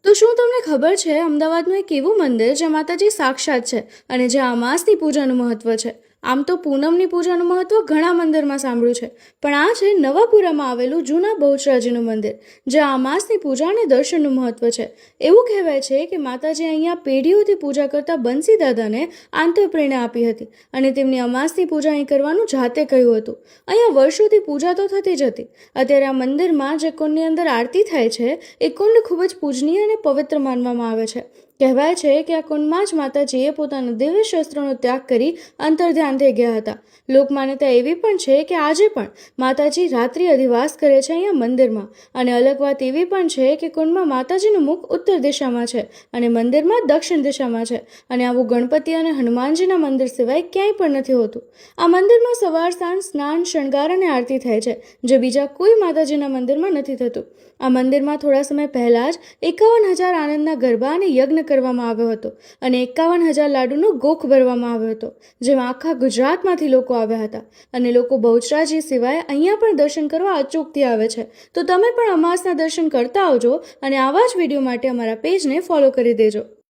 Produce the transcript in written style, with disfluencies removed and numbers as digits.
તો શું તમને ખબર છે અમદાવાદનું એક એવું મંદિર જે માતાજી સાક્ષાત છે અને જે અમાસની પૂજાનું મહત્વ છે? આમ તો પૂનમની પૂજાનું મહત્વ ઘણા મંદિરમાં સાંભળ્યું છે, પણ આ છે નવાપુરામાં આવેલું જૂના બહુચરાજીનું મંદિર, જે અમાસની પૂજા અને દર્શનનું મહત્વ છે. એવું કહેવાય છે કે માતાજી અહીંયા પેઢીઓથી પૂજા કરતા બંસી દાદાને આંતરપ્રેરણા આપી હતી અને તેમની અમાસની પૂજા અહીં કરવાનું જાતે કહ્યું હતું. અહીંયા વર્ષોથી પૂજા તો થતી જ હતી. અત્યારે આ મંદિરમાં જે કુંડની અંદર આરતી થાય છે એ કુંડ ખૂબ જ પૂજનીય અને પવિત્ર માનવામાં આવે છે. કહેવાય છે કે આ કુંડમાં જ માતાજીએ પોતાના દિવ્ય શસ્ત્રોનો ત્યાગ કરી અંતર્ધ્યાન થઈ ગયા હતા. લોકમાન્યતા એવી પણ છે કે આજે પણ માતાજી રાત્રિ અધિવાસ કરે છે અહીંયા મંદિરમાં. અને અલગ વાત એવી પણ છે કે કુંડમાં માતાજીનું મુખ ઉત્તર દિશામાં છે અને મંદિરમાં દક્ષિણ દિશામાં છે. અને આવું ગણપતિ અને હનુમાનજીના મંદિર સિવાય ક્યાંય પણ નથી હોતું. આ મંદિરમાં સવાર સાંજ સ્નાન, શણગાર અને આરતી થાય છે, જે બીજા કોઈ માતાજીના મંદિરમાં નથી થતું. આ મંદિરમાં થોડા સમય પહેલાં જ 51,000 આનંદના ગરબા અને યજ્ઞ કરવામાં આવ્યો હતો અને 51,000 લાડુનો ગોખ ભરવામાં આવ્યો હતો, જેમાં આખા ગુજરાતમાંથી લોકો આવ્યા હતા. અને લોકો બહુચરાજી સિવાય અહીંયા પણ દર્શન કરવા અચૂકથી આવે છે. તો તમે પણ અમાસના દર્શન કરતા આવજો અને આવા જ વિડીયો માટે અમારા પેજને ફોલો કરી દેજો.